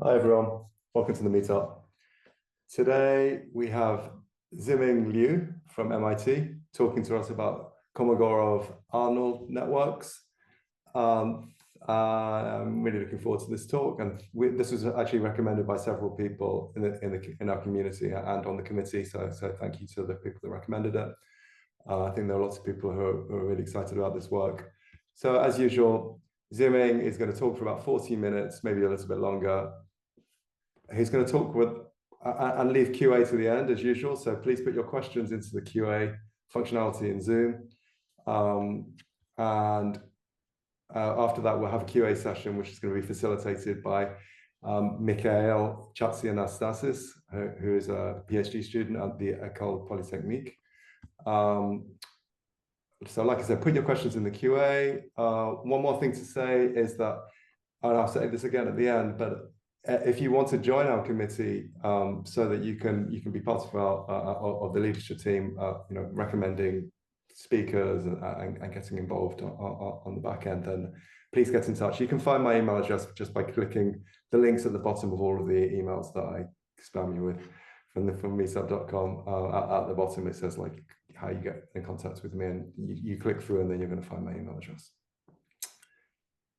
Hi everyone, welcome to the meetup. Today we have Ziming Liu from MIT talking to us about Kolmogorov-Arnold Networks. I'm really looking forward to this talk, and this was actually recommended by several people in our community and on the committee. So thank you to the people that recommended it. I think there are lots of people who are really excited about this work. So as usual, Ziming is going to talk for about 40 minutes, maybe a little bit longer. He's going to talk with and leave QA to the end as usual. So please put your questions into the QA functionality in Zoom. After that, we'll have a QA session, which is going to be facilitated by Mikhail Chatsianastasis, who is a PhD student at the École Polytechnique. So like I said, put your questions in the QA. One more thing to say is that, and I'll say this again at the end, but if you want to join our committee so that you can be part of our of the leadership team, recommending speakers and getting involved on the back end, then please get in touch. You can find my email address just by clicking the links at the bottom of all of the emails that I spam you with from meetup.com. At the bottom it says like how you get in contact with me, and you click through and then you're going to find my email address.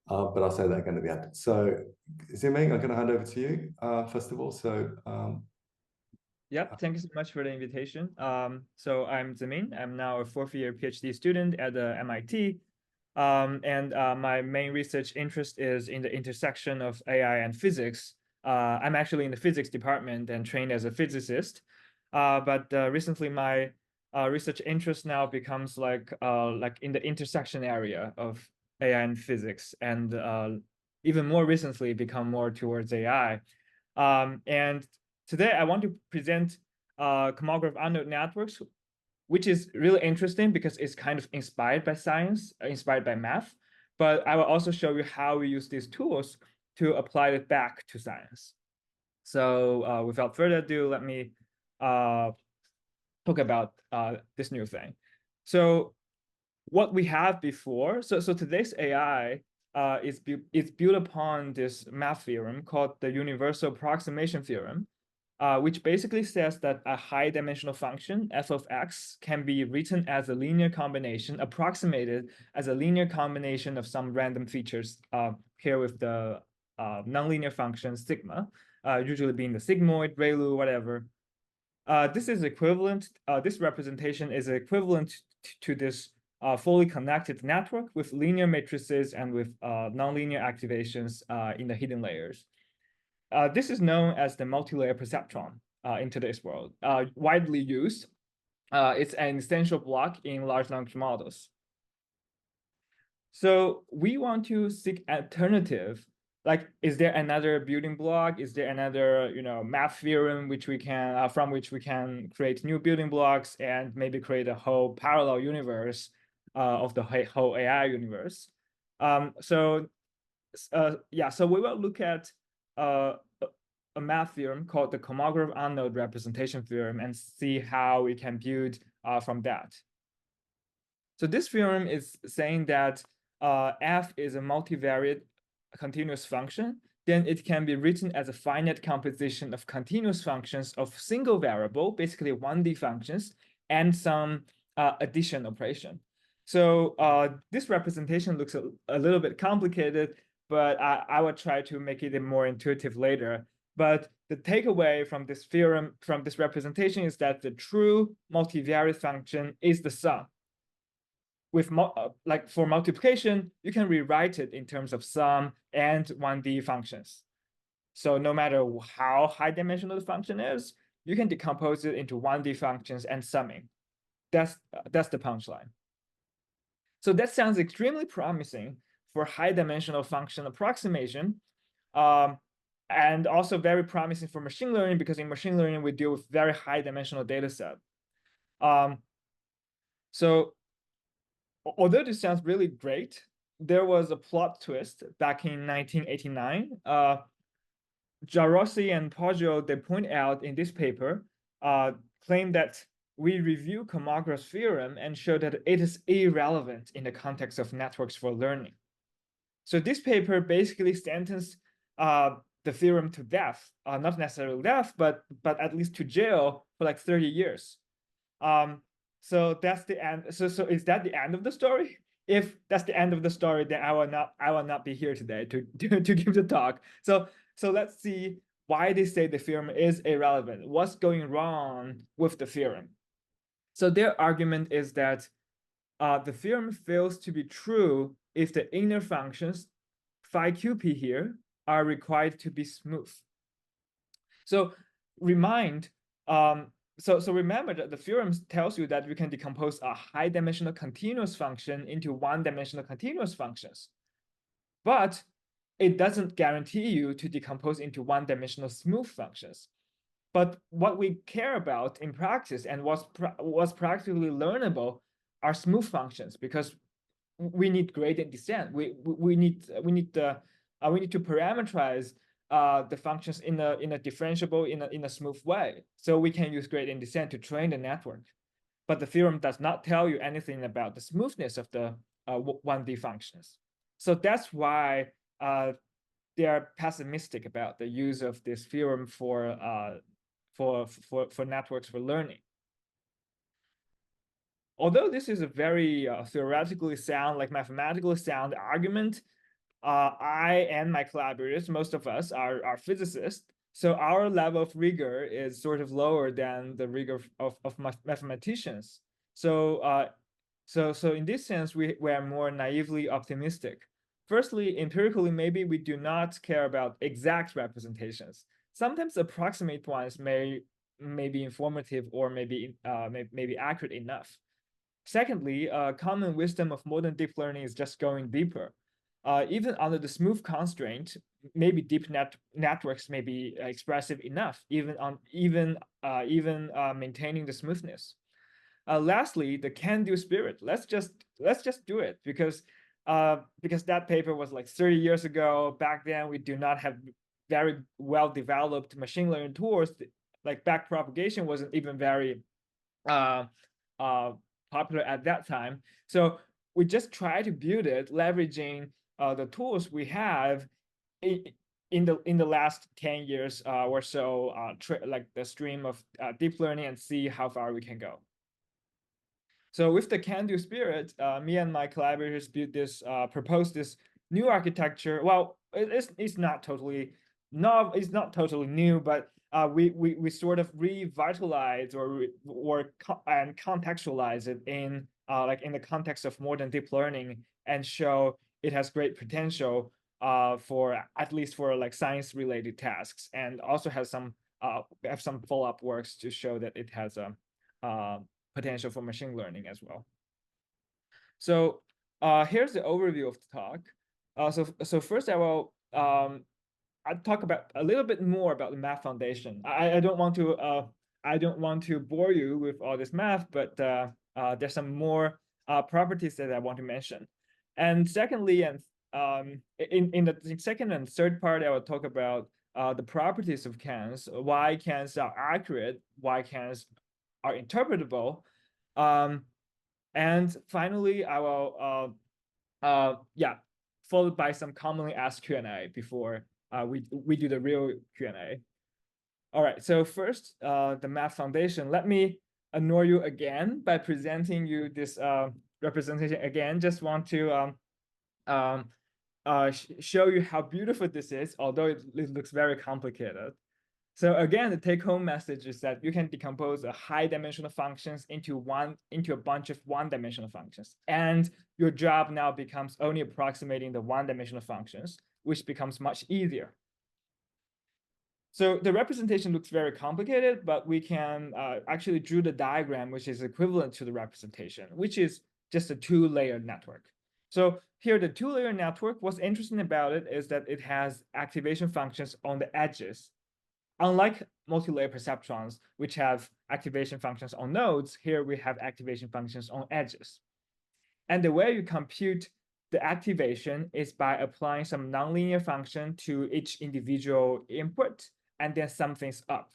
But I'll say that again at the end. So Ziming, I'm going to hand over to you first of all. So Yep, thank you so much for the invitation. So I'm Ziming. I'm now a fourth-year PhD student at MIT. My main research interest is in the intersection of AI and physics. I'm actually in the physics department and trained as a physicist. But recently my research interest now becomes like in the intersection area of AI and physics, and even more recently become more towards AI. And today I want to present Kolmogorov-Arnold Networks, which is really interesting because it's kind of inspired by science, inspired by math. But I will also show you how we use these tools to apply it back to science. So without further ado, let me talk about this new thing. So what we have before, so today's AI is built upon this math theorem called the universal approximation theorem, which basically says that a high-dimensional function, f of x, can be written as a linear combination, approximated as a linear combination of some random features, here with the nonlinear function sigma, usually being the sigmoid, ReLU, whatever. This is equivalent, this representation is equivalent to this fully connected network with linear matrices and with nonlinear activations in the hidden layers. This is known as the multi-layer perceptron in today's world, widely used. It's an essential block in large language models. So we want to seek alternative, like, is there another building block? Is there another, math theorem which we can from which we can create new building blocks and maybe create a whole parallel universe of the whole AI universe? So we will look at a math theorem called the Kolmogorov-Arnold representation theorem and see how we can build from that. So this theorem is saying that f is a multivariate continuous function, then it can be written as a finite composition of continuous functions of single variable, basically 1D functions, and some addition operation. So this representation looks a little bit complicated, but I will try to make it more intuitive later. But the takeaway from this theorem, from this representation, is that the true multivariate function is the sum. With like for multiplication, you can rewrite it in terms of sum and 1D functions. So no matter how high dimensional the function is, you can decompose it into 1D functions and summing. That's the punchline. So that sounds extremely promising for high dimensional function approximation, and also very promising for machine learning, because in machine learning we deal with very high dimensional data set. So although this sounds really great, there was a plot twist back in 1989. Jarossi and Poggio, they point out in this paper, claim that we review Kolmogorov's theorem and show that it is irrelevant in the context of networks for learning. So this paper basically sentenced the theorem to death, not necessarily death, but at least to jail for like 30 years. So that's the end. So is that the end of the story? If that's the end of the story, then I will not be here today to give the talk. So let's see why they say the theorem is irrelevant. What's going wrong with the theorem? So their argument is that the theorem fails to be true if the inner functions phi qp here are required to be smooth. So remember that the theorem tells you that we can decompose a high-dimensional continuous function into one-dimensional continuous functions, but it doesn't guarantee you to decompose into one-dimensional smooth functions. But what we care about in practice and what's practically learnable are smooth functions, because we need gradient descent. We need to parameterize the functions in a differentiable in a smooth way, so we can use gradient descent to train the network. But the theorem does not tell you anything about the smoothness of the 1D functions. So that's why they are pessimistic about the use of this theorem for networks for learning. Although this is a very theoretically sound, like mathematically sound argument, I and my collaborators, most of us are physicists, so our level of rigor is sort of lower than the rigor of mathematicians. So in this sense, we are more naively optimistic. Firstly, empirically, maybe we do not care about exact representations. Sometimes approximate ones may be informative or maybe accurate enough. Secondly, common wisdom of modern deep learning is just going deeper. Even under the smooth constraint, maybe deep networks may be expressive enough, even maintaining the smoothness. Lastly, the can-do spirit. Let's just do it, because that paper was like 30 years ago. Back then, we do not have very well developed machine learning tools. Like backpropagation wasn't even very popular at that time. So we just try to build it, leveraging the tools we have in the last 10 years or so, like the stream of deep learning, and see how far we can go. So with the can-do spirit, me and my collaborators proposed this new architecture. Well, it's not totally new, but we sort of revitalize and contextualize it in in the context of modern deep learning, and show it has great potential for at least for like science-related tasks, and also have some follow-up works to show that it has a potential for machine learning as well. So here's the overview of the talk. So first I will I'll talk about a little bit more about the math foundation. I don't want to bore you with all this math, but there's some more properties that I want to mention. And secondly, and in the second and third part, I will talk about the properties of cans, why cans are accurate, why cans are interpretable, and finally, I will followed by some commonly asked Q&A before we do the real Q&A. All right, so first, the math foundation. Let me annoy you again by presenting you this representation again. Just want to show you how beautiful this is, although it looks very complicated. So again, the take-home message is that you can decompose a high-dimensional functions into a bunch of one-dimensional functions, and your job now becomes only approximating the one-dimensional functions, which becomes much easier. So the representation looks very complicated, but we can actually draw the diagram, which is equivalent to the representation, which is just a two-layer network. So here, the two-layer network, what's interesting about it is that it has activation functions on the edges. Unlike multi-layer perceptrons, which have activation functions on nodes, here we have activation functions on edges. And the way you compute the activation is by applying some nonlinear function to each individual input, and then sum things up.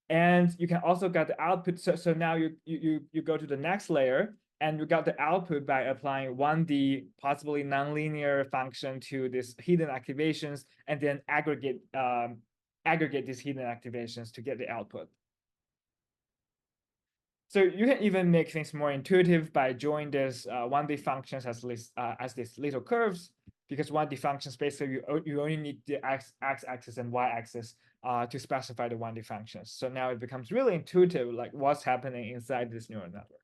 And you can also get the output. So now you go to the next layer, and we got the output by applying 1D, possibly nonlinear function to these hidden activations, and then aggregate these hidden activations to get the output. So you can even make things more intuitive by drawing these 1D functions as these little curves, because 1D functions basically you only need the x-axis and y-axis to specify the 1D functions. So now it becomes really intuitive, like what's happening inside this neural network.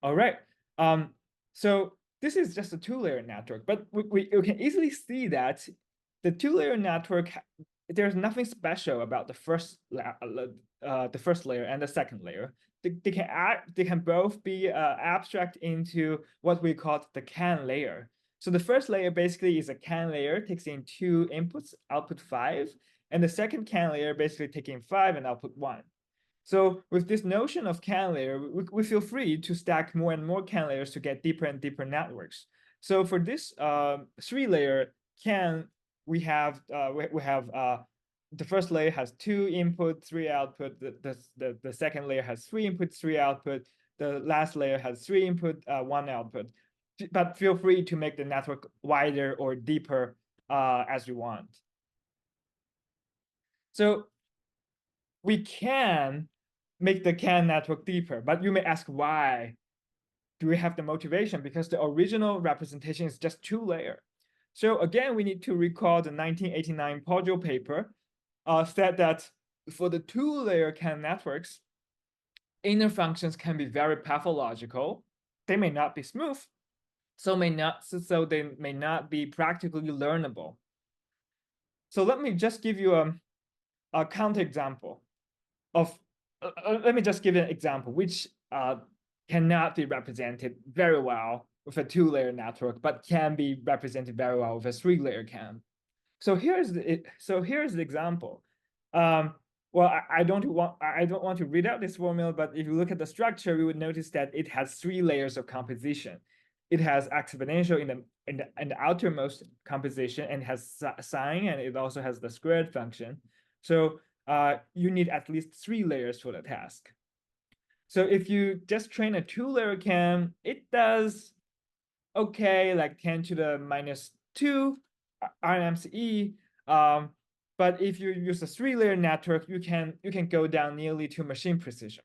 All right. So this is just a 2-layer network, but we can easily see that the 2-layer network, there's nothing special about the first layer and the second layer. They can both be abstract into what we call the CAN layer. So the first layer basically is a CAN layer, takes in 2 inputs, output 5, and the second CAN layer basically taking 5 and output 1. So with this notion of CAN layer, we feel free to stack more and more CAN layers to get deeper and deeper networks. So for this 3-layer CAN, we have the first layer has 2 input, 3 output. The second layer has 3 input, 3 output. The last layer has 3 input, 1 output. But feel free to make the network wider or deeper as you want. So we can make the CAN network deeper, but you may ask why. Do we have the motivation? Because the original representation is just 2-layer. So again, we need to recall the 1989 Poggio paper said that for the 2-layer CAN networks, inner functions can be very pathological. They may not be smooth, so they may not be practically learnable. So let me just give you a counterexample of. Let me just give an example which cannot be represented very well with a 2-layer network, but can be represented very well with a 3-layer CAN. So here's the example. Well, I don't want to read out this formula, but if you look at the structure, we would notice that it has 3 layers of composition. It has exponential in the outermost composition, and has sine, and it also has the squared function. So you need at least 3 layers for the task. So if you just train a 2-layer CAN, it does okay, like 10 to the -2 RMSE. But if you use a 3-layer network, you can go down nearly to machine precision.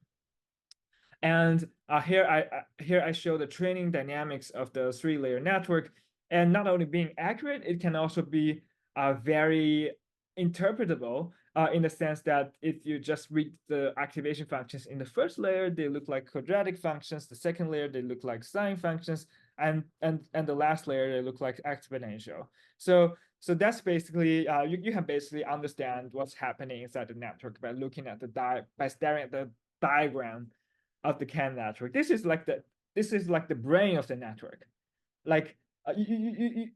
And here I show the training dynamics of the 3-layer network. And not only being accurate, it can also be very interpretable in the sense that if you just read the activation functions in the first layer, they look like quadratic functions. The second layer, they look like sine functions. And the last layer, they look like exponential. So that's basically, you can basically understand what's happening inside the network by looking at by staring at the diagram of the CAN network. This is like the brain of the network. Like you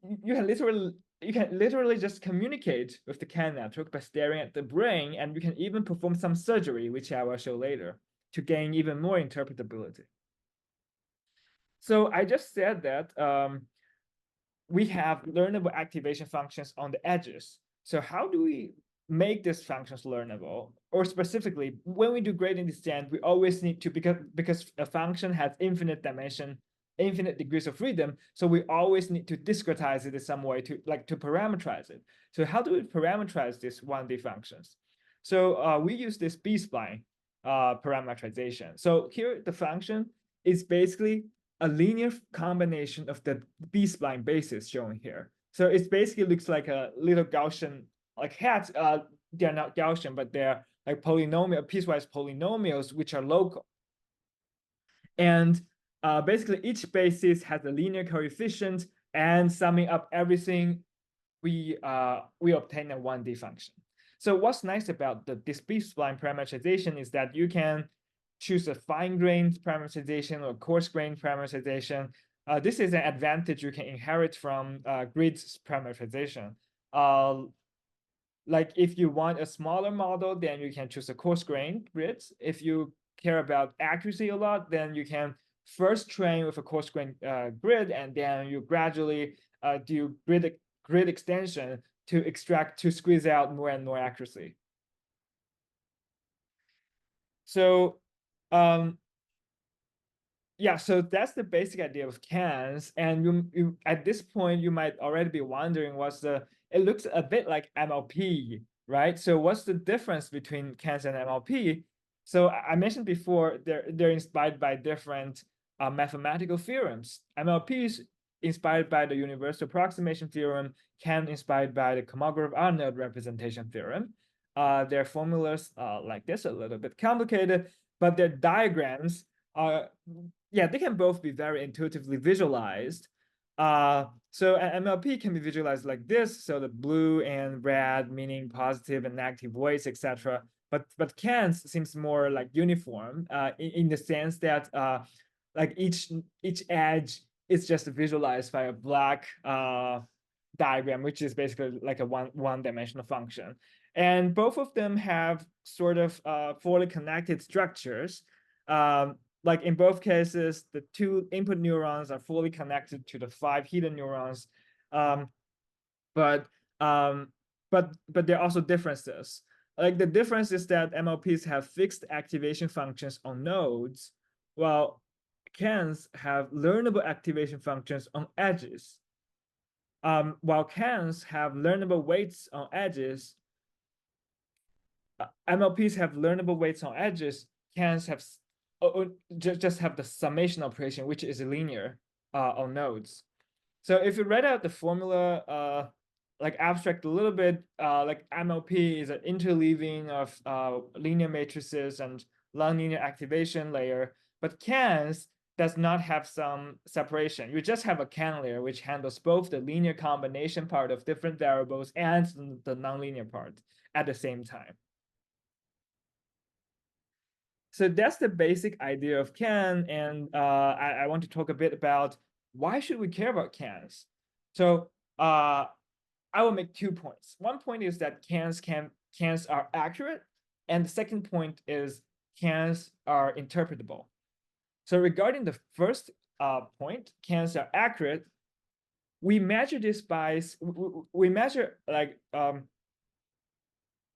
can literally just communicate with the CAN network by staring at the brain, and you can even perform some surgery, which I will show later, to gain even more interpretability. So I just said that we have learnable activation functions on the edges. So how do we make these functions learnable? Or specifically, when we do gradient descent, we always need to, because a function has infinite dimension, infinite degrees of freedom, so we always need to discretize it in some way to parameterize it. So how do we parameterize these 1D functions? So we use this B-spline parameterization. So here the function is basically a linear combination of the B-spline bases shown here. So it basically looks like a little Gaussian, like hats. They're not Gaussian, but they're like piecewise polynomials, which are local. And basically each basis has a linear coefficient, and summing up everything, we obtain a 1D function. So what's nice about this B-spline parameterization is that you can choose a fine-grained parameterization or coarse-grained parameterization. This is an advantage you can inherit from grids parameterization. Like if you want a smaller model, then you can choose a coarse-grained grid. If you care about accuracy a lot, then you can first train with a coarse-grained grid, and then you gradually do grid extension to squeeze out more and more accuracy. So yeah, so that's the basic idea of cans. And you at this point, you might already be wondering it looks a bit like MLP, right? So what's the difference between cans and MLP? So I mentioned before, they're inspired by different mathematical theorems. MLP is inspired by the universal approximation theorem, can inspired by the Kolmogorov-Arnold representation theorem. Their formulas like this, a little bit complicated, but their diagrams are, yeah, they can both be very intuitively visualized. So an MLP can be visualized like this. So the blue and red meaning positive and negative weights, etc. But cans seems more like uniform in the sense that like each edge is just visualized by a black diagram, which is basically like a one-dimensional function. And both of them have sort of fully connected structures. Like in both cases, the two input neurons are fully connected to the 5 hidden neurons. But there are also differences. Like the difference is that MLPs have fixed activation functions on nodes, while cans have learnable activation functions on edges. While cans have learnable weights on edges, MLPs have learnable weights on edges, cans have just have the summation operation, which is linear on nodes. So if you read out the formula, like abstract a little bit, like MLP is an interleaving of linear matrices and nonlinear activation layer, but cans does not have some separation. You just have a can layer, which handles both the linear combination part of different variables and the nonlinear part at the same time. So that's the basic idea of can, and I want to talk a bit about why should we care about cans. So I will make 2 points. One point is that cans are accurate, and the second point is cans are interpretable. So regarding the first point, cans are accurate. We measure this by we measure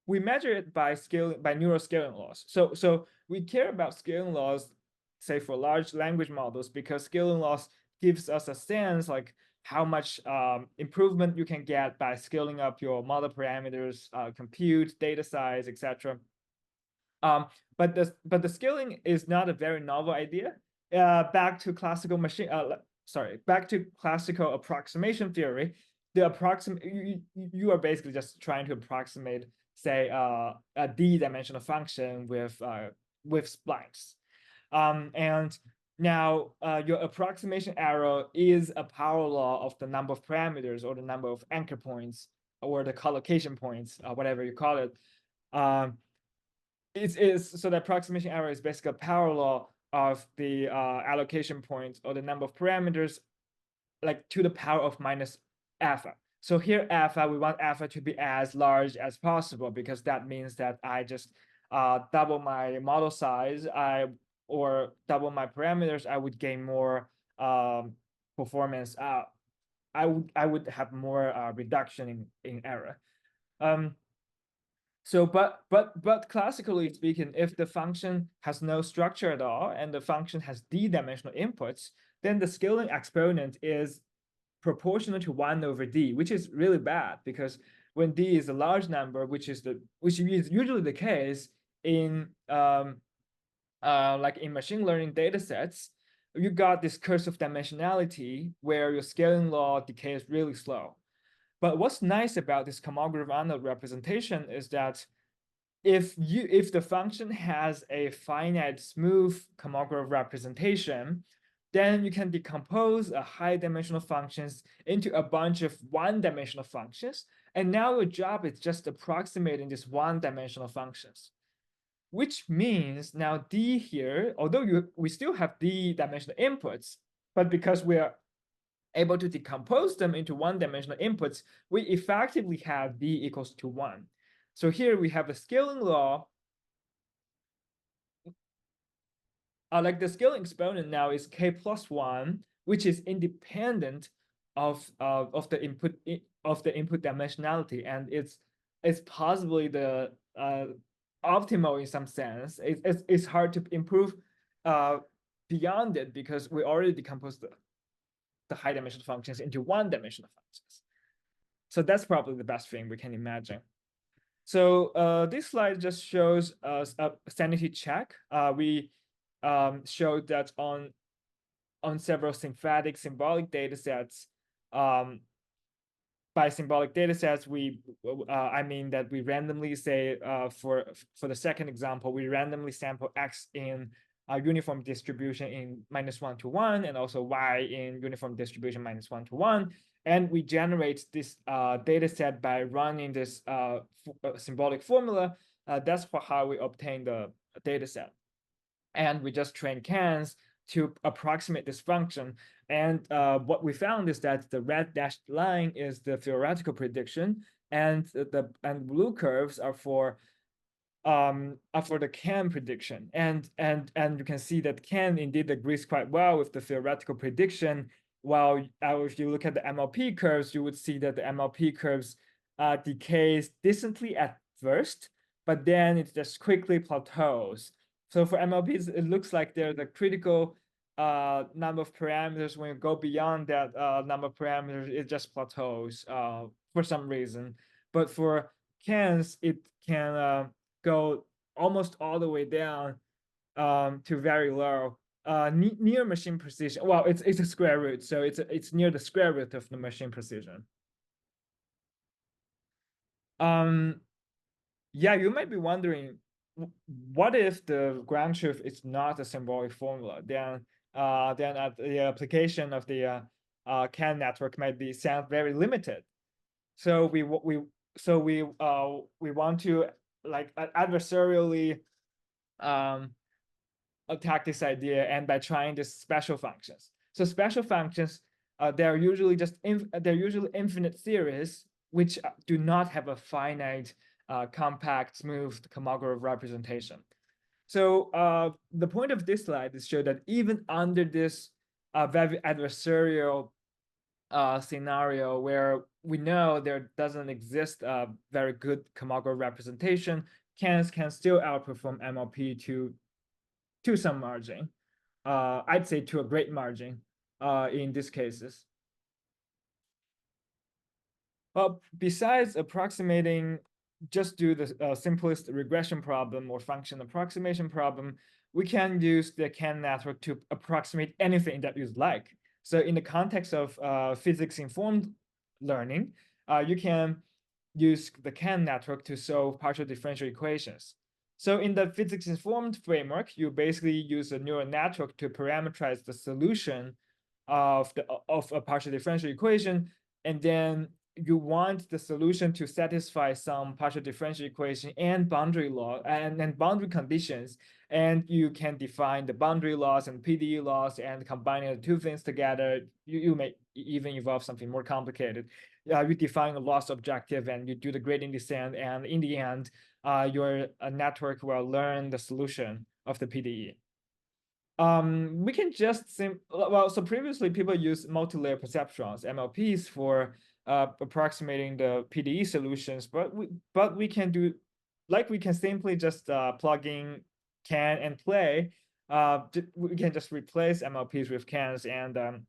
it by neural scaling laws. So we care about scaling laws, say for large language models, because scaling laws gives us a sense like how much improvement you can get by scaling up your model parameters, compute, data size, etc. But the scaling is not a very novel idea. Back to classical approximation theory. You are basically just trying to approximate, say, a d-dimensional function with splines. And now your approximation error is a power law of the number of parameters or the number of anchor points or the collocation points, whatever you call it. So the approximation error is basically a power law of the allocation points or the number of parameters, like to the power of minus alpha. So here alpha, we want alpha to be as large as possible, because that means that I just double my model size, or double my parameters, I would gain more performance. I would have more reduction in error. So, but classically speaking, if the function has no structure at all and the function has d-dimensional inputs, then the scaling exponent is proportional to 1 over d, which is really bad, because when d is a large number, which is usually the case in like in machine learning data sets, you got this curse of dimensionality where your scaling law decays really slow. But what's nice about this Kolmogorov-Arnold representation is that if the function has a finite smooth Kolmogorov representation, then you can decompose a high-dimensional functions into a bunch of one-dimensional functions. And now your job is just approximating these one-dimensional functions, which means now D here, although we still have d-dimensional inputs, but because we are able to decompose them into one-dimensional inputs, we effectively have D equals to 1. So here we have a scaling law. Like the scaling exponent now is k plus 1, which is independent of the input dimensionality, and it's possibly the optimal in some sense. It's hard to improve beyond it because we already decomposed the high-dimensional functions into one-dimensional functions. So that's probably the best thing we can imagine. So this slide just shows us a sanity check. We showed that on several synthetic symbolic data sets. By symbolic data sets, I mean that we randomly say for the second example, we randomly sample X in a uniform distribution in -1 to 1, and also Y in uniform distribution -1 to 1. And we generate this data set by running this symbolic formula. That's how we obtain the data set. And we just train cans to approximate this function. And what we found is that the red dashed line is the theoretical prediction, and the blue curves are for the Can prediction. And you can see that Can indeed agrees quite well with the theoretical prediction. While if you look at the MLP curves, you would see that the MLP curves decays distantly at first, but then it just quickly plateaus. So for MLPs, it looks like there's a critical number of parameters. When you go beyond that number of parameters, it just plateaus for some reason. But for Cans, it can go almost all the way down to very low, near machine precision. Well, it's a square root, so it's near the square root of the machine precision. Yeah, you might be wondering, what if the ground truth is not a symbolic formula? Then the application of the CAN network might sound very limited. So we want to like adversarially attack this idea, and by trying these special functions. So special functions, they're usually infinite series which do not have a finite compact smooth Kolmogorov representation. So the point of this slide is to show that even under this very adversarial scenario where we know there doesn't exist a very good Kolmogorov representation, Cans can still outperform MLP to some margin. I'd say to a great margin in these cases. Besides approximating, just do the simplest regression problem or function approximation problem, we can use the CAN network to approximate anything that you like. So in the context of physics-informed learning, you can use the CAN network to solve partial differential equations. So in the physics-informed framework, you basically use a neural network to parameterize the solution of a partial differential equation, and then you want the solution to satisfy some partial differential equation and boundary law and boundary conditions, and you can define the boundary laws and PDE laws, and combining the two things together, you may even evolve something more complicated. You define a loss objective, and you do the gradient descent, and in the end, your network will learn the solution of the PDE. We can just so previously people used multi-layer perceptrons, MLPs, for approximating the PDE solutions, but we can do, like, we can simply just plug in CAN and play. We can just replace MLPs with CANs, and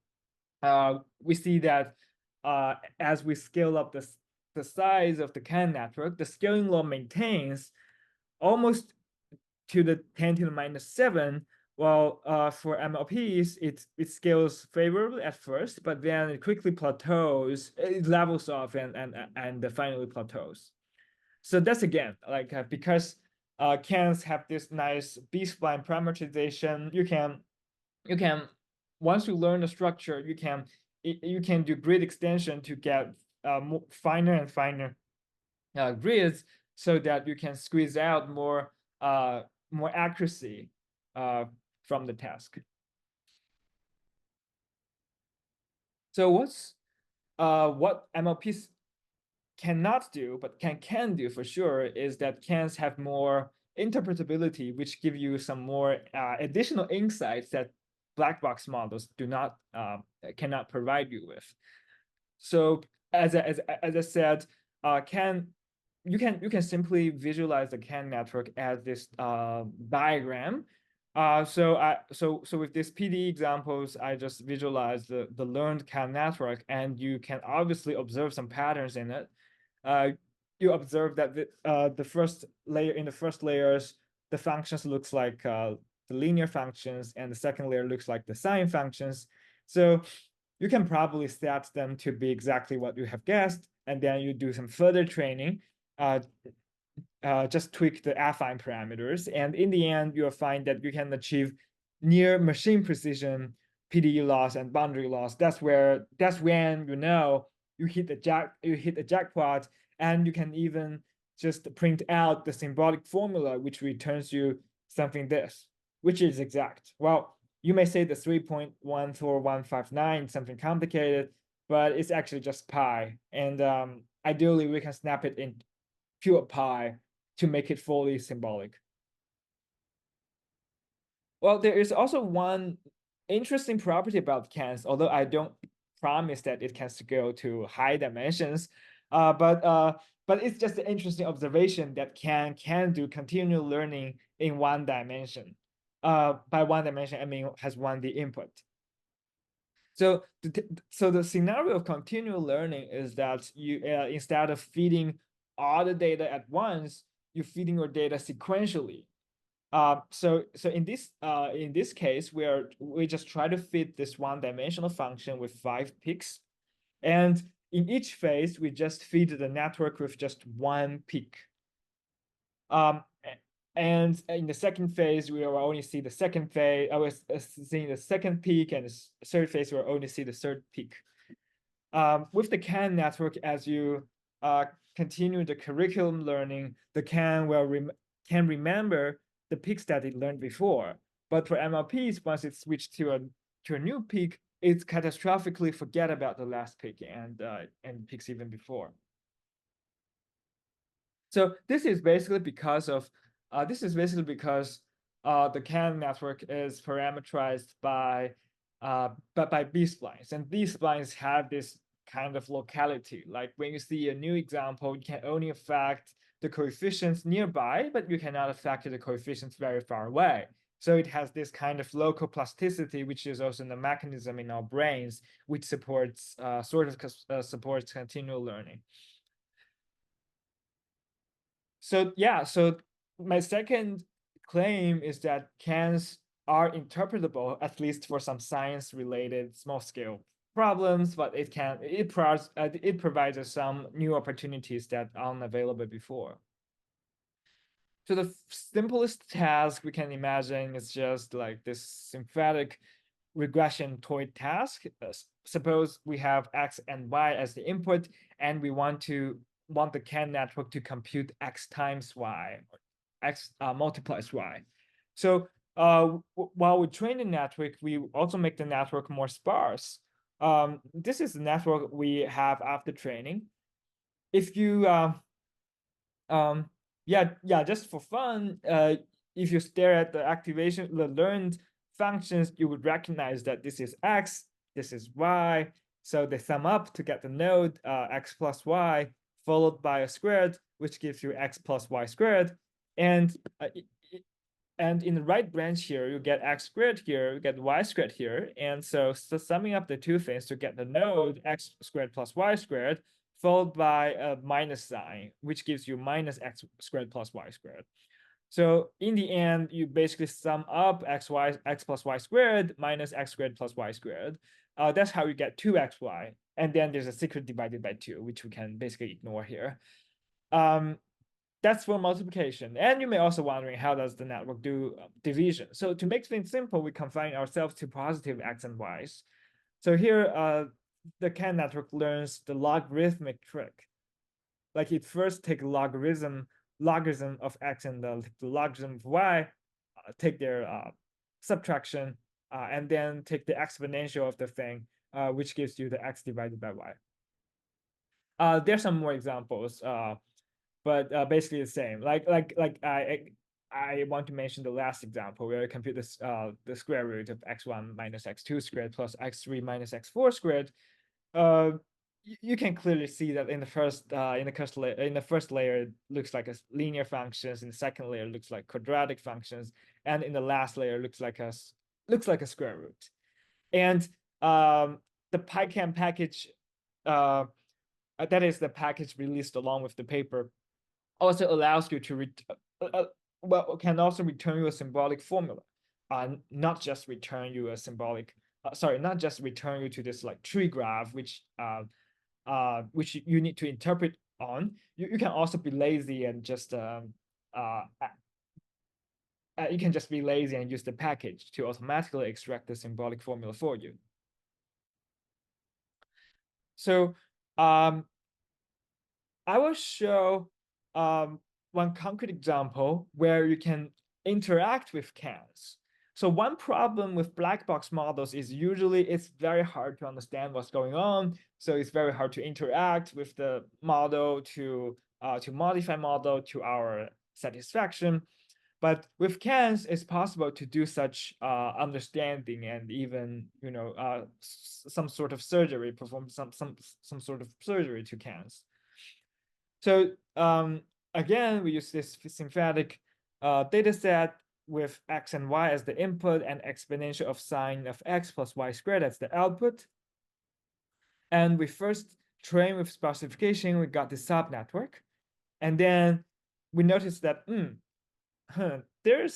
we see that as we scale up the size of the CAN network, the scaling law maintains almost to the 10 to the -7. Well, for MLPs, it scales favorably at first, but then it quickly plateaus, it levels off, and finally plateaus. So that's again like because CANs have this nice B-spline parameterization. You can once you learn the structure, you can do grid extension to get finer and finer grids, so that you can squeeze out more accuracy from the task. So what MLPs cannot do, but can do for sure, is that CANs have more interpretability, which give you some more additional insights that black box models cannot provide you with. So as I said, you can simply visualize the CAN network as this diagram So with these PD examples, I just visualized the learned CAN network, and you can obviously observe some patterns in it. You observe that the first layer in the first layers, the functions looks like the linear functions, and the second layer looks like the sine functions. So you can probably set them to be exactly what you have guessed, and then you do some further training. Just tweak the affine parameters. And in the end, you'll find that you can achieve near machine precision PDE loss and boundary loss. That's when you hit the jackpot, and you can even just print out the symbolic formula, which returns you something this, which is exact. Well, you may say the 3.14159 something complicated, but it's actually just pi. And ideally, we can snap it in pure pi to make it fully symbolic. Well, there is also one interesting property about CANs, although I don't promise that it can scale to high dimensions. But it's just an interesting observation that can do continual learning in one dimension. By one dimension, I mean has one the input. So the scenario of continual learning is that you instead of feeding all the data at once, you're feeding your data sequentially. So in this case, we just try to fit this one-dimensional function with 5 peaks, and in each phase we just feed the network with just 1 peak. And in the second phase, we will only see the second phase. I was seeing the second peak, and the third phase we will only see the third peak. With the CAN network, as you continue the curriculum learning, the CAN can remember the peaks that it learned before. But for MLPs, once it's switched to a new peak, it's catastrophically forget about the last peak and peaks even before. So this is basically because the CAN network is parameterized by B splines, and B splines have this kind of locality. Like when you see a new example, you can only affect the coefficients nearby, but you cannot affect the coefficients very far away. So it has this kind of local plasticity, which is also the mechanism in our brains, which supports supports continual learning. So yeah, so my second claim is that CANs are interpretable, at least for some science-related small-scale problems, but it provides us some new opportunities that aren't available before. So the simplest task we can imagine is just like this symphatic regression toy task. Suppose we have X and Y as the input, and we want the CAN network to compute X times Y, or X multiplies Y. So while we train the network, we also make the network more sparse. This is the network we have after training. If you just for fun, if you stare at the learned functions, you would recognize that this is X, this is Y. So they sum up to get the node X plus Y, followed by a squared, which gives you X plus Y squared. And in the right branch here, you get X squared here, you get Y squared here. And so summing up the two things to get the node X squared plus Y squared, followed by a minus sign, which gives you minus X squared plus Y squared. So in the end, you basically sum up X plus Y squared minus X squared plus Y squared. That's how you get 2xy. And then there's a secret divided by 2, which we can basically ignore here. That's for multiplication. And you may also wondering, how does the network do division? So to make things simple, we confine ourselves to positive X and Y's. So here, the CAN network learns the logarithmic trick. Like it first take logarithm of X and the logarithm of Y, take their subtraction, and then take the exponential of the thing, which gives you the X divided by Y. There's some more examples, but basically the same. Like I want to mention the last example where I compute this the square root of x1 minus x2 squared plus x3 minus x4 squared. you can clearly see that in the first layer it looks like a linear functions, in the second layer it looks like quadratic functions, and in the last layer it looks like a square root. And the PyCam package, that is the package released along with the paper, also allows you to can also return you a symbolic formula, not just return you a symbolic, not just return you to this like tree graph, which you need to interpret on. You can also be lazy and just you can just be lazy and use the package to automatically extract the symbolic formula for you. So I will show one concrete example where you can interact with CANs. So one problem with black box models is usually it's very hard to understand what's going on. So it's very hard to interact with the model to modify model to our satisfaction. But with CANs, it's possible to do such understanding and even some sort of surgery, perform some sort of surgery to CANs. So again, we use this synthetic data set with x and y as the input and exponential of sine of x plus y squared as the output. And we first train with sparsification, we got the subnetwork. And then we noticed that there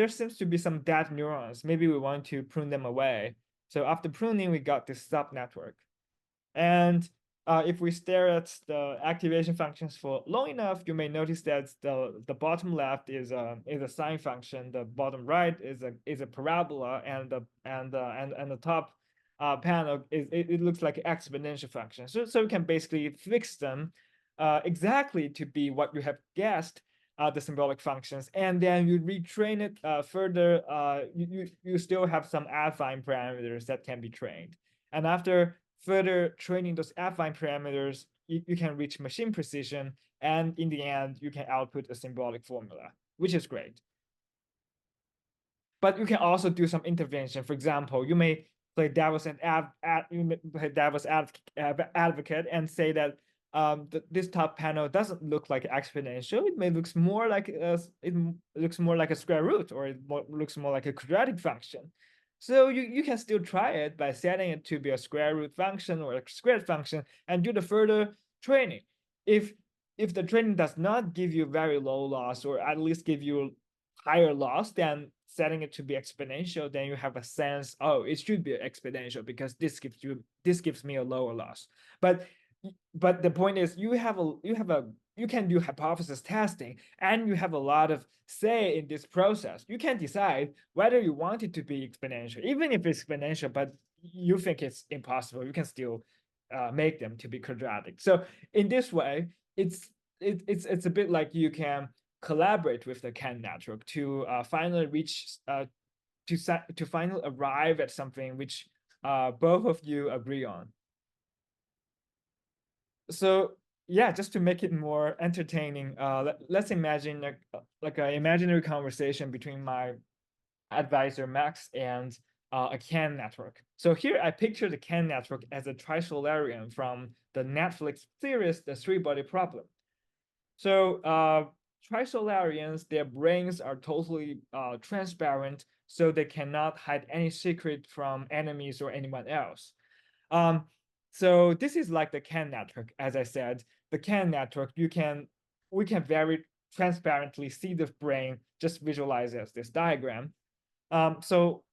seems to be some dead neurons. Maybe we want to prune them away. So after pruning, we got this subnetwork. And if we stare at the activation functions for long enough, you may notice that the bottom left is a sine function, the bottom right is a parabola, and the top panel it looks like an exponential function. So we can basically fix them exactly to be what you have guessed, the symbolic functions, and then you retrain it further. You still have some affine parameters that can be trained, and after further training those affine parameters, you can reach machine precision, and in the end, you can output a symbolic formula, which is great. But you can also do some intervention. For example, you may play devil's advocate and say that this top panel doesn't look like exponential. It may looks more like a square root, or it looks more like a quadratic function. So you can still try it by setting it to be a square root function or a squared function and do the further training. If the training does not give you very low loss, or at least give you higher loss than setting it to be exponential, then you have a sense, oh, it should be exponential because this gives me a lower loss. But the point is, you can do hypothesis testing, and you have a lot of say in this process. You can decide whether you want it to be exponential, even if it's exponential, but you think it's impossible. You can still make them to be quadratic. So in this way, it's a bit like you can collaborate with the CAN network to finally reach to finally arrive at something which both of you agree on. So yeah, just to make it more entertaining, let's imagine like an imaginary conversation between my advisor Max and a CAN network. So here I picture the CAN network as a trisolarian from the Netflix series, The Three-Body Problem. So trisolarians, their brains are totally transparent, so they cannot hide any secret from enemies or anyone else. So this is like the CAN network. As I said, the CAN network, we can very transparently see the brain, just visualize as this diagram. So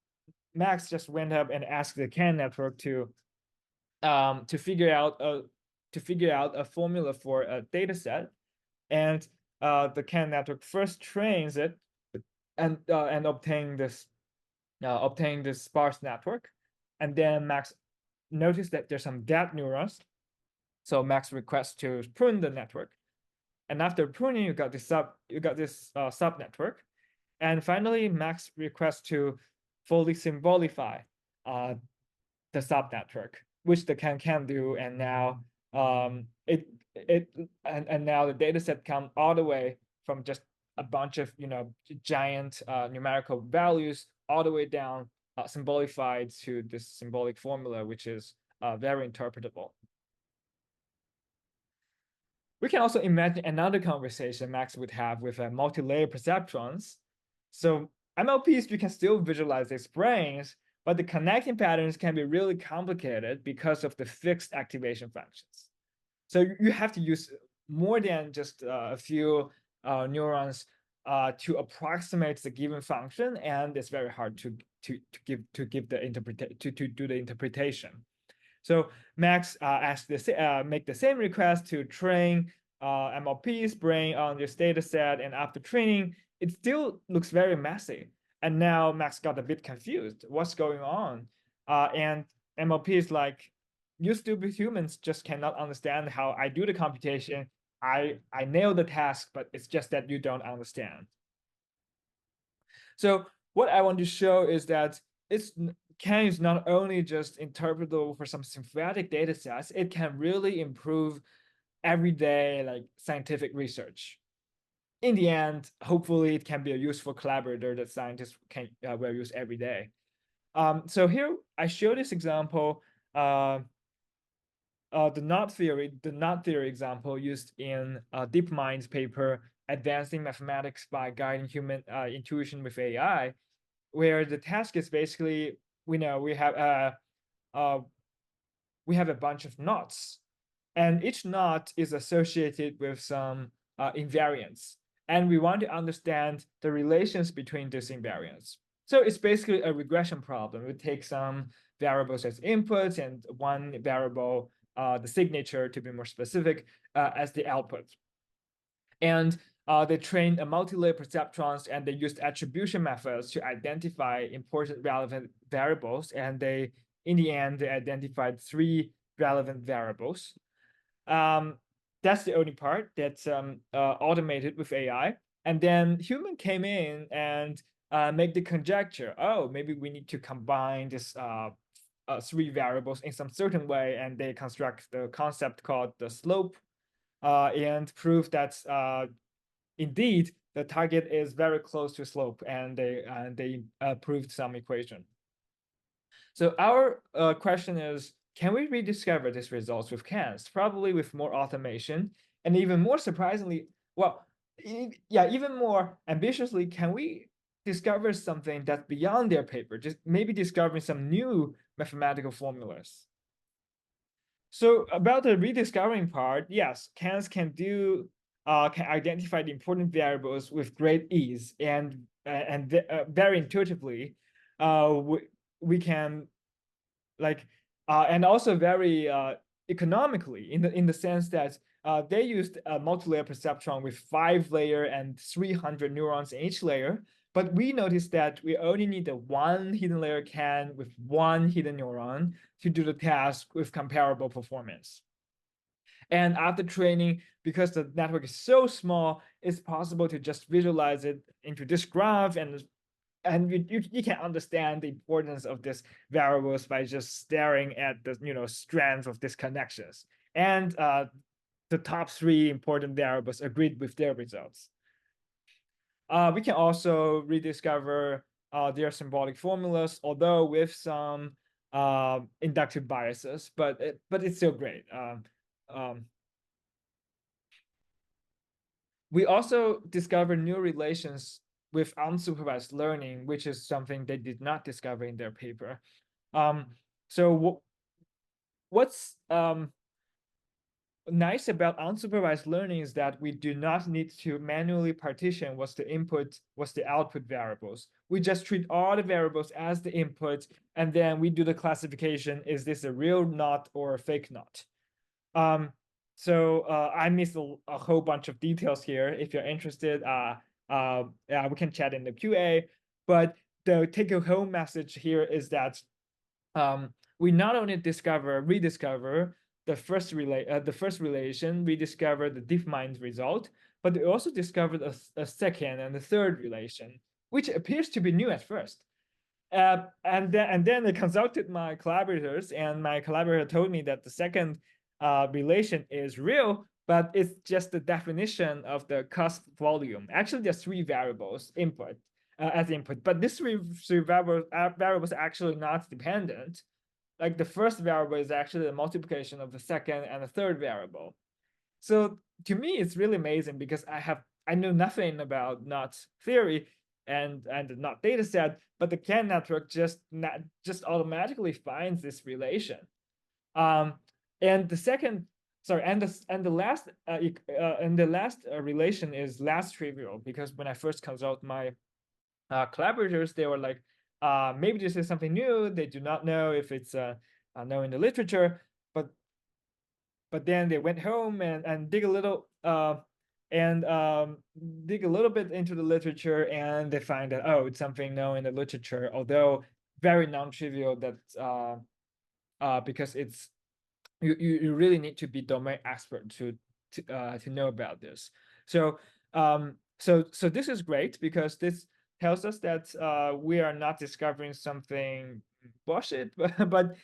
Max just went up and asked the CAN network to figure out a formula for a data set, and the CAN network first trains it and obtain this sparse network, and then Max noticed that there's some dead neurons. So Max requests to prune the network, and after pruning, you got this sub network, and finally Max requests to fully symbolify the sub network, which the CAN can do, and now now the data set come all the way from just a bunch of giant numerical values all the way down symbolified to this symbolic formula, which is very interpretable. We can also imagine another conversation Max would have with multi-layer perceptrons. So MLPs, you can still visualize these brains, but the connecting patterns can be really complicated because of the fixed activation functions. So you have to use more than just a few neurons to approximate the given function, and it's very hard to give the to do the interpretation. So Max make the same request to train MLP's brain on this data set, and after training, it still looks very messy. And now Max got a bit confused. What's going on? And MLP is like, you stupid humans just cannot understand how I do the computation. I nail the task, but it's just that you don't understand. So what I want to show is that CAN is not only just interpretable for some synthetic data sets, it can really improve everyday like scientific research. In the end, hopefully it can be a useful collaborator that scientists can will use every day. So here I show this example, the knot theory example used in DeepMind's paper, Advancing Mathematics by Guiding Human Intuition with AI, where the task is basically, we have a bunch of knots, and each knot is associated with some invariants, and we want to understand the relations between these invariants. So it's basically a regression problem. We take some variables as inputs and one variable, the signature to be more specific, as the output. And they trained a multi-layer perceptrons, and they used attribution methods to identify important relevant variables. And in the end, they identified 3 relevant variables. That's the only part that's automated with AI. And then human came in and make the conjecture, oh, maybe we need to combine this 3 variables in some certain way. And they construct the concept called the slope, and prove that indeed the target is very close to slope, and they proved some equation. So our question is, can we rediscover these results with CANs? Probably with more automation, and even more surprisingly, well, even more ambitiously, can we discover something that's beyond their paper, just maybe discovering some new mathematical formulas? So about the rediscovering part, yes, CANs can identify the important variables with great ease, and very intuitively, we can and also very economically, in the sense that they used a multi-layer perceptron with 5-layer and 300 neurons in each layer. But we noticed that we only need a 1 hidden layer CAN with 1 hidden neuron to do the task with comparable performance. And after training, because the network is so small, it's possible to just visualize it into this graph, and you can understand the importance of these variables by just staring at the strands of these connections. And the top 3 important variables agreed with their results. We can also rediscover their symbolic formulas, although with some inductive biases, but it's still great. We also discover new relations with unsupervised learning, which is something they did not discover in their paper. So what's nice about unsupervised learning is that we do not need to manually partition what's the input, what's the output variables. We just treat all the variables as the input, and then we do the classification. Is this a real knot or a fake knot? So I missed a whole bunch of details here. If you're interested, we can chat in the QA. But the take-home message here is that we not only rediscover the first relation, we discovered the DeepMind result, but we also discovered a second and a third relation, which appears to be new at first. And then I consulted my collaborators, and my collaborator told me that the second relation is real, but it's just the definition of the cusp volume. Actually, there's 3 variables input as input, but these 3 variables are actually not dependent. Like the first variable is actually the multiplication of the second and the third variable. So to me, it's really amazing because I know nothing about knot theory and the knot data set, but the CAN network just automatically finds this relation. And the second, sorry, and the last relation is less trivial, because when I first consult my collaborators, they were like, maybe this is something new. They do not know if it's known in the literature, but then they went home and dig a little dig a little bit into the literature, and they find that, oh, it's something known in the literature, although very non-trivial. That because it's you really need to be domain expert to know about this. So so this is great, because this tells us that we are not discovering something bullshit, but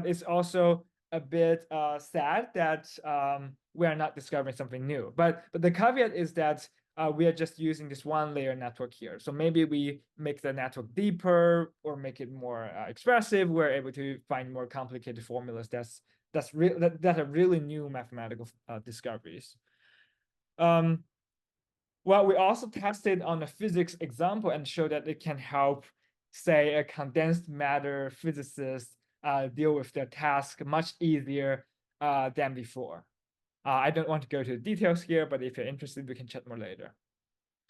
it's also a bit sad that we are not discovering something new. But the caveat is that we are just using this one layer network here. So maybe we make the network deeper or make it more expressive. We're able to find more complicated formulas. That are really new mathematical discoveries. Well, we also tested on a physics example and showed that it can help, say, a condensed matter physicist deal with their task much easier than before. I don't want to go to the details here, but if you're interested, we can chat more later.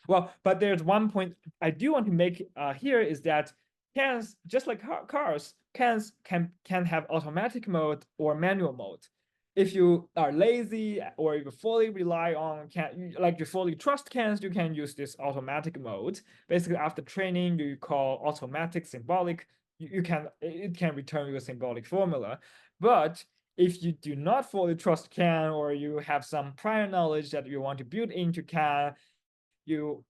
Well, but there's one point I do want to make here, is that CANs, just like cars, CANs can have automatic mode or manual mode. If you are lazy or you fully rely on like you fully trust CANs, you can use this automatic mode. Basically, after training, you call automatic symbolic. It can return you a symbolic formula. But if you do not fully trust CAN, or you have some prior knowledge that you want to build into CAN, you,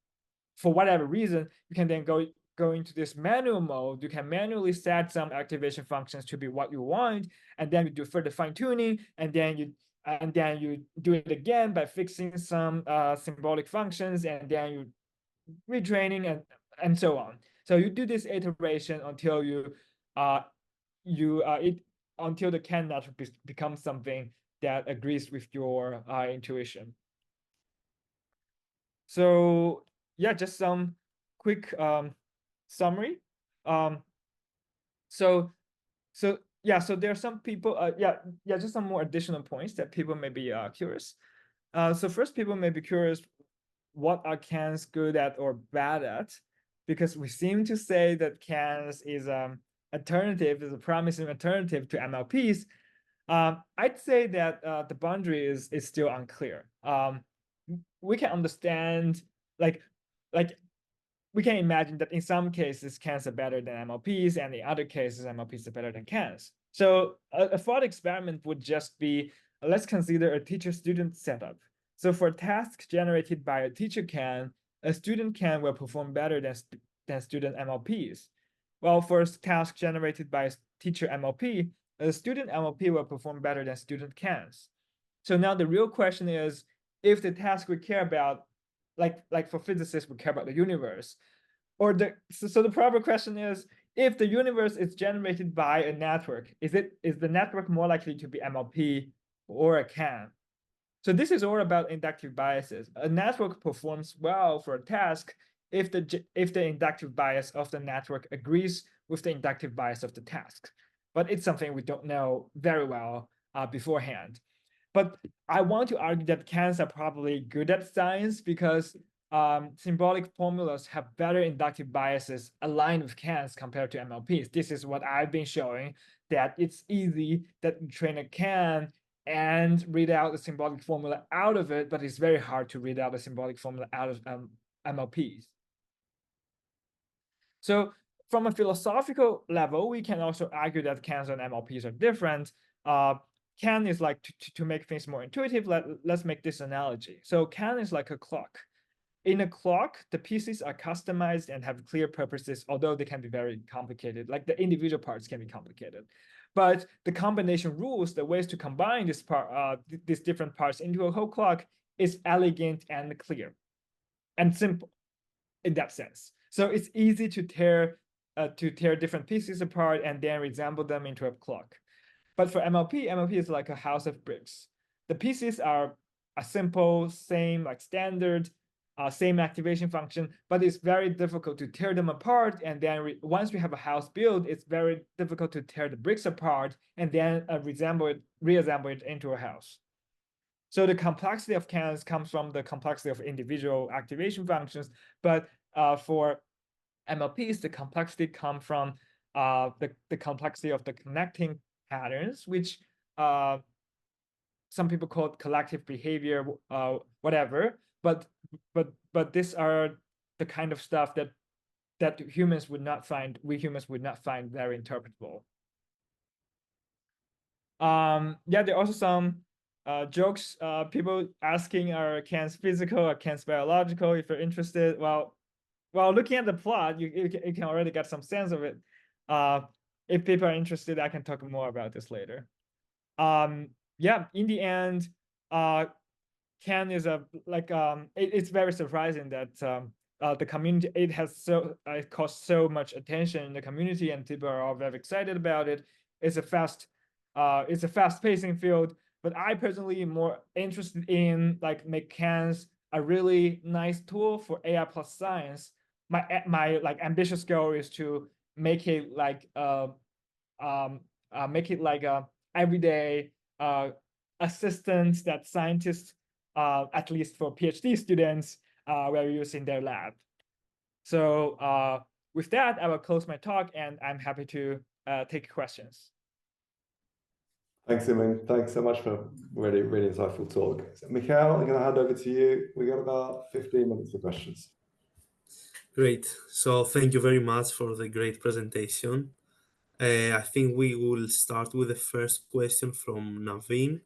for whatever reason, you can then go into this manual mode. You can manually set some activation functions to be what you want, and then you do further fine tuning, and then you do it again by fixing some symbolic functions, and then you retraining and so on. So you do this iteration until until the CAN network becomes something that agrees with your intuition. So yeah, just some quick summary. So there are some people, just some more additional points that people may be curious. So first, people may be curious, what are CANs good at or bad at? Because we seem to say that CANs is a promising alternative to MLPs. I'd say that the boundary is still unclear. We can understand, like we can imagine that in some cases CANs are better than MLPs, and in other cases MLPs are better than CANs. So a thought experiment would just be, let's consider a teacher-student setup. So for tasks generated by a teacher CAN, a student CAN will perform better than student MLPs. While for a task generated by a teacher MLP, a student MLP will perform better than student CANs. So now the real question is, if the task we care about, like for physicists, we care about the universe, so the proper question is, if the universe is generated by a network, is the network more likely to be MLP or a CAN? So this is all about inductive biases. A network performs well for a task if the inductive bias of the network agrees with the inductive bias of the task. But it's something we don't know very well beforehand. But I want to argue that CANs are probably good at science, because symbolic formulas have better inductive biases aligned with CANs compared to MLPs. This is what I've been showing, that it's easy that you train a CAN and read out the symbolic formula out of it, but it's very hard to read out the symbolic formula out of MLPs. So from a philosophical level, we can also argue that CANs and MLPs are different. CAN is like, to make things more intuitive, let's make this analogy. So CAN is like a clock. In a clock, the pieces are customized and have clear purposes, although they can be very complicated. Like the individual parts can be complicated. But the combination rules, the ways to combine these different parts into a whole clock, is elegant and clear and simple in that sense. So it's easy to tear different pieces apart and then reassemble them into a clock. But for MLP is like a house of bricks. The pieces are a simple, same like standard, same activation function, but it's very difficult to tear them apart. And then once we have a house built, it's very difficult to tear the bricks apart and then reassemble it into a house. So the complexity of cans comes from the complexity of individual activation functions, but for MLPs, the complexity comes from the complexity of the connecting patterns, which some people call it collective behavior, whatever. But these are the kind of stuff that humans would not find, we humans would not find very interpretable. Yeah, there are also some jokes, people asking are cans physical or cans biological, if you're interested. Well, looking at the plot, you can already get some sense of it. If people are interested, I can talk more about this later. Yeah, in the end, Can is it's very surprising that the community, it caused so much attention in the community, and people are all very excited about it. It's a fast-pacing field, but I personally am more interested in make Cans a really nice tool for AI plus science. My ambitious goal is to make it a everyday assistance that scientists, at least for PhD students, were using their lab. So with that, I will close my talk, and I'm happy to take questions. Thanks, Ziming. Thanks so much for really, really insightful talk. So, Mikhail, I'm going to hand over to you. We got about 15 minutes for questions. Great. So thank you very much for the great presentation. I think we will start with the first question from Naveen.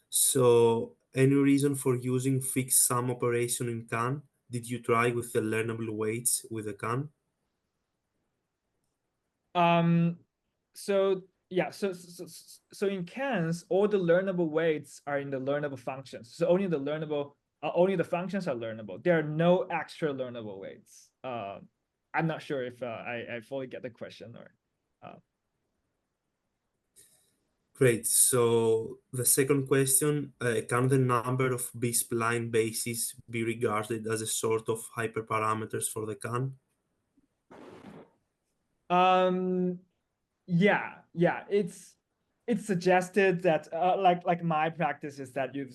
So, any reason for using fixed sum operation in CAN? Did you try with the learnable weights with the CAN? So yeah, so in CANs, all the learnable weights are in the learnable functions. So only the functions are learnable. There are no extra learnable weights. I'm not sure if I fully get the question or. Great. So the second question, can the number of B-spline bases be regarded as a sort of hyperparameters for the CAN? Yeah, it's suggested that like my practice is that you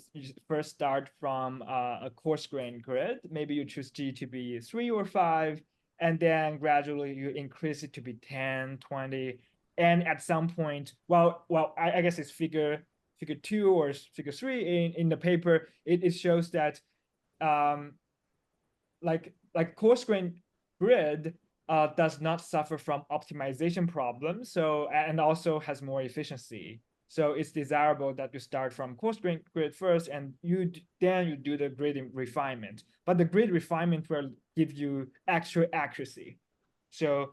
first start from a coarse grain grid. Maybe you choose G to be 3 or 5, and then gradually you increase it to be 10, 20, and at some point, I guess it's figure 2 or figure 3 in the paper. It shows that like coarse grain grid does not suffer from optimization problems, and also has more efficiency. So it's desirable that you start from coarse grain grid first, and then you do the grid refinement. But the grid refinement will give you extra accuracy. So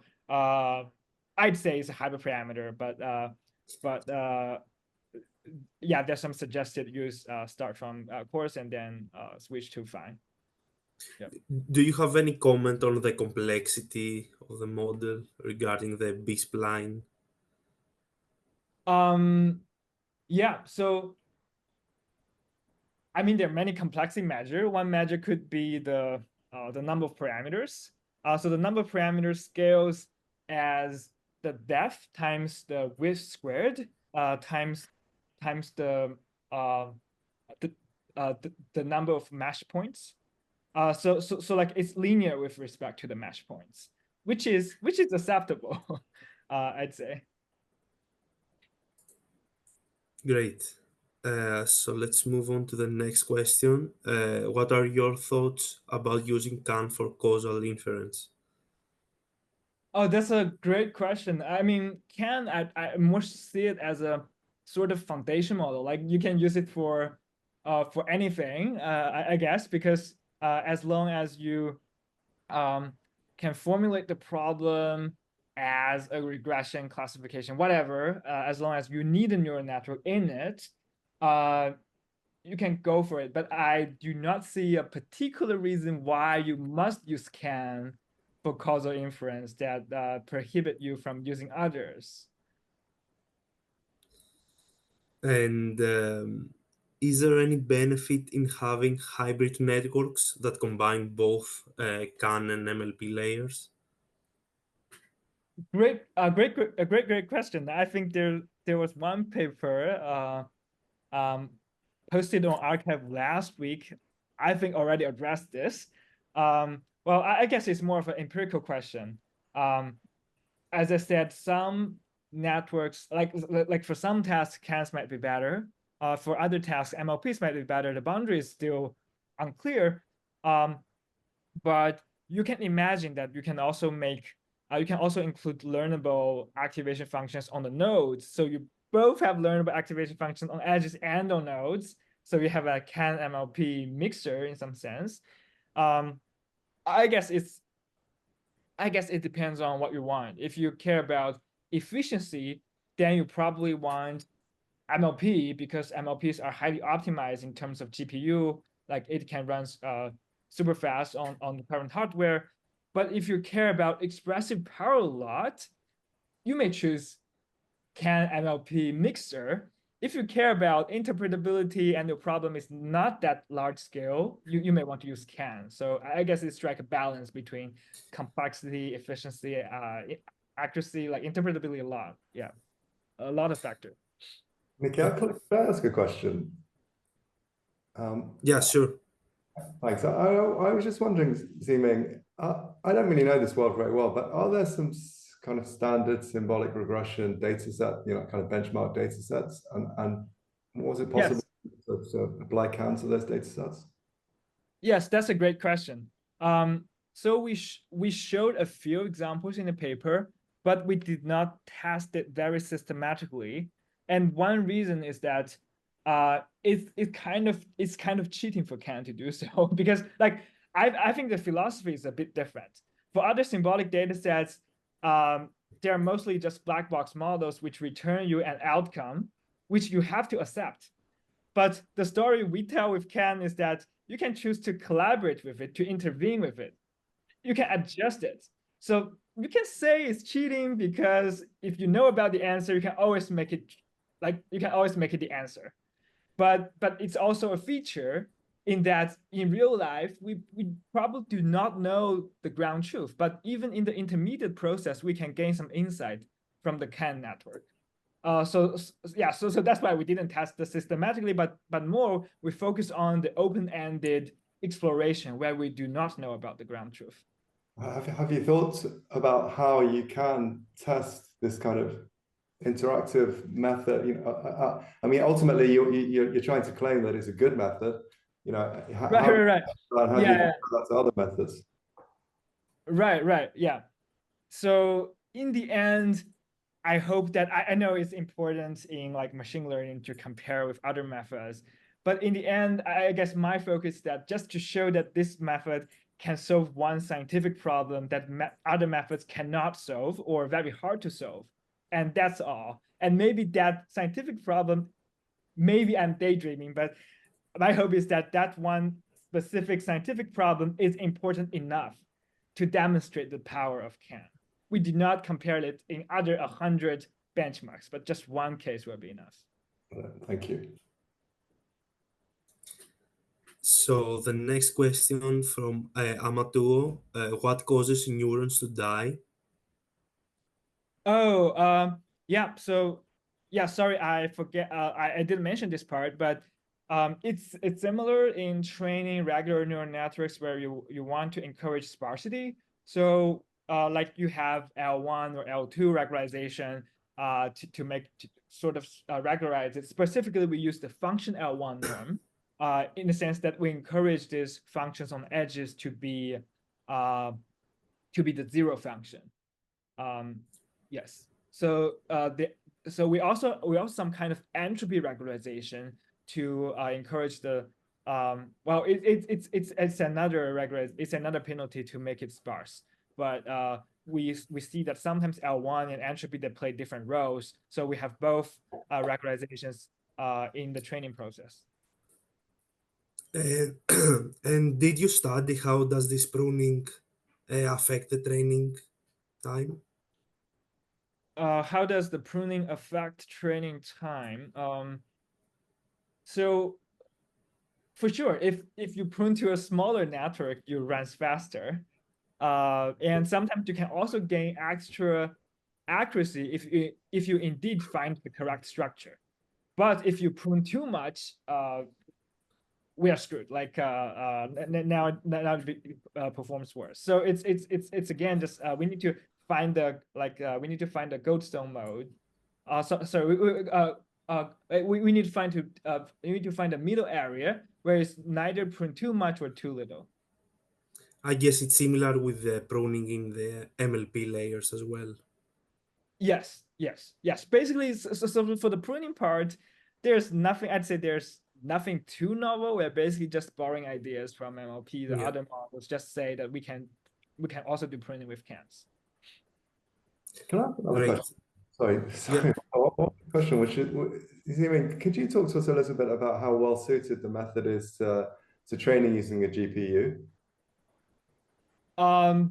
I'd say it's a hyperparameter, but yeah, there's some suggested use start from coarse and then switch to fine. Yep. Do you have any comment on the complexity of the model regarding the B-spline? Yeah, so I mean, there are many complexity measures. One measure could be the number of parameters. So the number of parameters scales as the depth times the width squared times the number of mesh points. So like it's linear with respect to the mesh points, which is acceptable, I'd say. Great. So let's move on to the next question. What are your thoughts about using CAN for causal inference? Oh, that's a great question. I mean, I more see it as a sort of foundation model. Like you can use it for anything, I guess, because as long as you can formulate the problem as a regression classification, whatever, as long as you need a neural network in it, you can go for it. But I do not see a particular reason why you must use CAN for causal inference that prohibit you from using others. And is there any benefit in having hybrid networks that combine both CAN and MLP layers? Great question. I think there was one paper posted on arXiv last week. I think already addressed this. Well, I guess it's more of an empirical question. As I said, some networks, like for some tasks, CANs might be better. For other tasks, MLPs might be better. The boundary is still unclear. But you can imagine that you can also include learnable activation functions on the nodes. So you both have learnable activation functions on edges and on nodes. So you have a CAN MLP mixture in some sense. I guess it depends on what you want. If you care about efficiency, then you probably want MLP because MLPs are highly optimized in terms of GPU. Like it can run super fast on the current hardware. But if you care about expressive power a lot, you may choose CAN MLP mixer. If you care about interpretability and your problem is not that large scale, you may want to use CAN. So I guess it strikes a balance between complexity, efficiency, accuracy, like interpretability a lot. Yeah, a lot of factors. Mikhail, can I ask a question? Yeah, sure. Thanks. I was just wondering, Ziming, I don't really know this world very well, but are there some kind of standard symbolic regression data set, kind of benchmark data sets? And was it possible to apply CAN to those data sets? Yes, that's a great question. So we showed a few examples in the paper, but we did not test it very systematically. And one reason is that it's kind of cheating for CAN to do so because like I think the philosophy is a bit different. For other symbolic data sets, they're mostly just black box models which return you an outcome which you have to accept. But the story we tell with CAN is that you can choose to collaborate with it, to intervene with it. You can adjust it. So you can say it's cheating because if you know about the answer, you can always make it the answer. But it's also a feature in that in real life, we probably do not know the ground truth. But even in the intermediate process, we can gain some insight from the CAN network. So that's why we didn't test this systematically, but more we focus on the open-ended exploration where we do not know about the ground truth. Have you thought about how you can test this kind of interactive method? I mean, ultimately, you're trying to claim that it's a good method. Right. How do you compare that to other methods? Right. Yeah. So in the end, I hope that I know it's important in like machine learning to compare with other methods, but in the end, I guess my focus is that just to show that this method can solve one scientific problem that other methods cannot solve or very hard to solve, and that's all. And maybe that scientific problem, maybe I'm daydreaming, but my hope is that that one specific scientific problem is important enough to demonstrate the power of CAN. We did not compare it in other 100 benchmarks, but just one case will be enough. Thank you. So the next question from Amatuo, what causes neurons to die? Oh, yeah. So, yeah, sorry, I forget. I didn't mention this part, but it's similar in training regular neural networks where you want to encourage sparsity. So like you have L1 or L2 regularization to sort of regularize it. Specifically, we use the function L1 norm in the sense that we encourage these functions on edges to be the zero function. Yes. So we also some kind of entropy regularization to encourage the it's another penalty to make it sparse. But we see that sometimes L1 and entropy, they play different roles. So we have both regularizations in the training process. And did you study how does this pruning affect the training time? How does the pruning affect training time? So For sure, if you prune to a smaller network, you runs faster. And sometimes you can also gain extra accuracy if you indeed find the correct structure. But if you prune too much, we are screwed. Like now it performs worse. So it's again just we need to find the we need to find the goldstone mode. We need to find a middle area where it's neither prune too much or too little. I guess it's similar with the pruning in the MLP layers as well. Yes. Basically, so for the pruning part, there's nothing. I'd say there's nothing too novel. We're basically just borrowing ideas from MLP. The other models just say that we can also do pruning with cans. Can I have another question? Sorry. One question, which is, Ziming, could you talk to us a little bit about how well suited the method is to training using a GPU?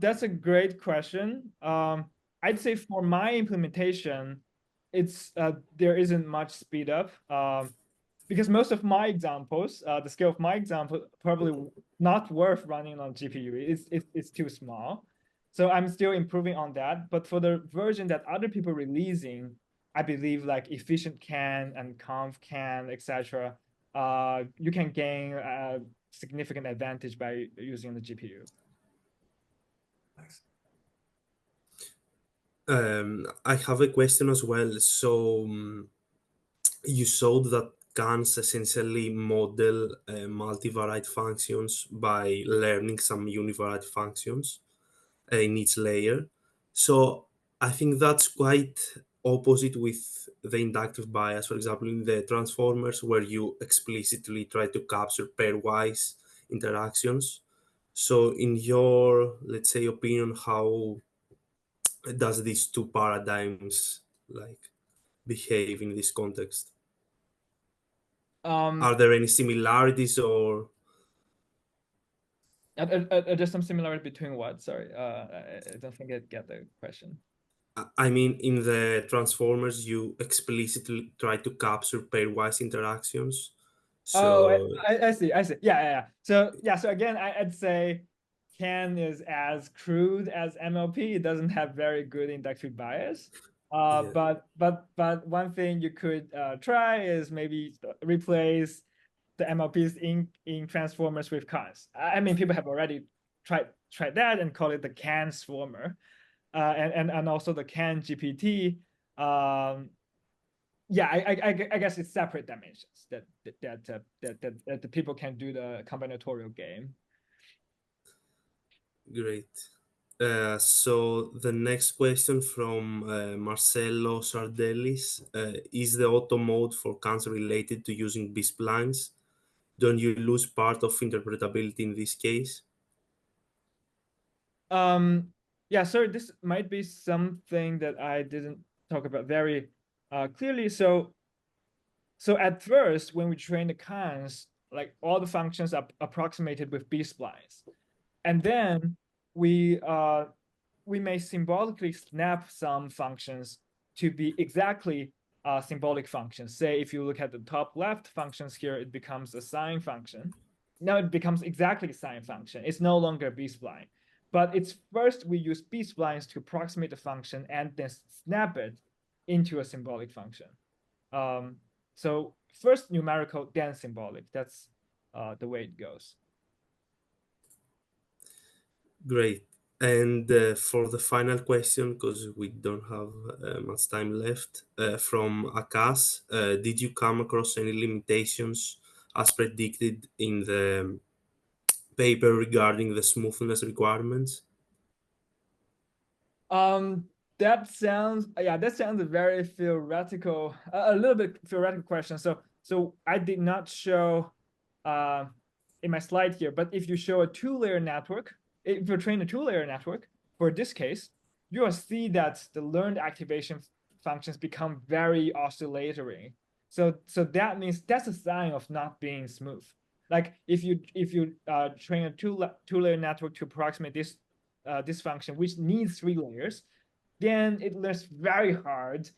That's a great question. I'd say for my implementation, it's there isn't much speed up because most of my examples, the scale of my example, probably not worth running on GPU. It's too small. So I'm still improving on that. But for the version that other people are releasing, I believe like efficient can and conv can, etc. You can gain a significant advantage by using the GPU. Thanks. I have a question as well. So you showed that cans essentially model multivariate functions by learning some univariate functions in each layer. So I think that's quite opposite with the inductive bias, for example, in the transformers, where you explicitly try to capture pairwise interactions. So in your, let's say, opinion, how does these two paradigms like behave in this context? Are there any similarities or there's some similarity between what? Sorry, I don't think I get the question. I mean, in the transformers, you explicitly try to capture pairwise interactions. So I see. Yeah. So again, I'd say CAN is as crude as MLP. It doesn't have very good inductive bias. But one thing you could try is maybe replace the MLPs in transformers with cans. I mean, people have already tried that and call it the CANsformer, and also the CAN GPT. Yeah, I guess it's separate dimensions that the people can do the combinatorial game. great. So the next question from Marcelo Sardellis, is the auto mode for cancer related to using B-splines? Don't you lose part of interpretability in this case? Yeah, so this might be something that I didn't talk about very clearly. So at first, when we train the cans, like all the functions are approximated with B-splines. And then we may symbolically snap some functions to be exactly symbolic functions. Say if you look at the top left functions here, it becomes a sine function. Now it becomes exactly a sine function. It's no longer a B-spline. But it's first we use B-splines to approximate the function and then snap it into a symbolic function. So first numerical, then symbolic. That's the way it goes. Great. And for the final question, because we don't have much time left, from Akash, did you come across any limitations as predicted in the paper regarding the smoothness requirements? That sounds a very theoretical, a little bit theoretical question. So I did not show in my slide here, but if you show a two-layer network, if you train a two-layer network for this case, you will see that the learned activation functions become very oscillatory. So that means that's a sign of not being smooth. Like if you train a two-layer network to approximate this function, which needs 3 layers, then it learns very hard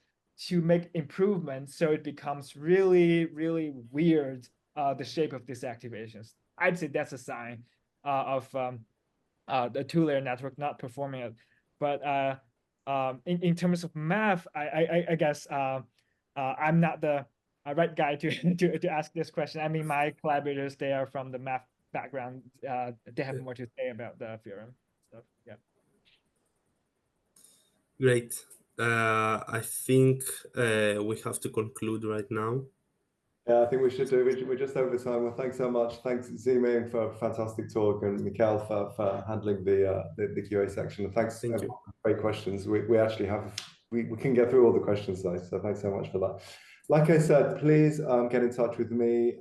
to make improvements. So it becomes really, really weird the shape of these activations. I'd say that's a sign of the two-layer network not performing it. But in terms of math, I guess I'm not the right guy to ask this question. I mean, my collaborators, they are from the math background. They have more to say about the theorem stuff. Yeah. Great. I think we have to conclude right now. Yeah, I think we should do. We're just over time. Well, thanks so much. Thanks, Ziming, for a fantastic talk, and Mikhail for handling the QA section. And thanks, Thank you. Great questions. We actually have we can get through all the questions today. So thanks so much for that. Like I said, please get in touch with me.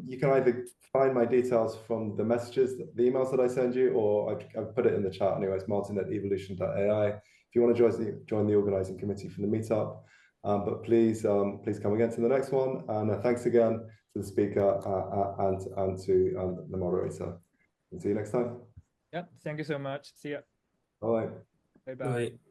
You can either find my details from the messages, the emails that I send you, or I've put it in the chat anyway. It's martin@evolution.ai. If you want to join the organizing committee for the meetup. But please come again to the next one. And thanks again to the speaker and to the moderator. And see you next time. Yep. Thank you so much. See ya. Bye. Bye-bye. Bye.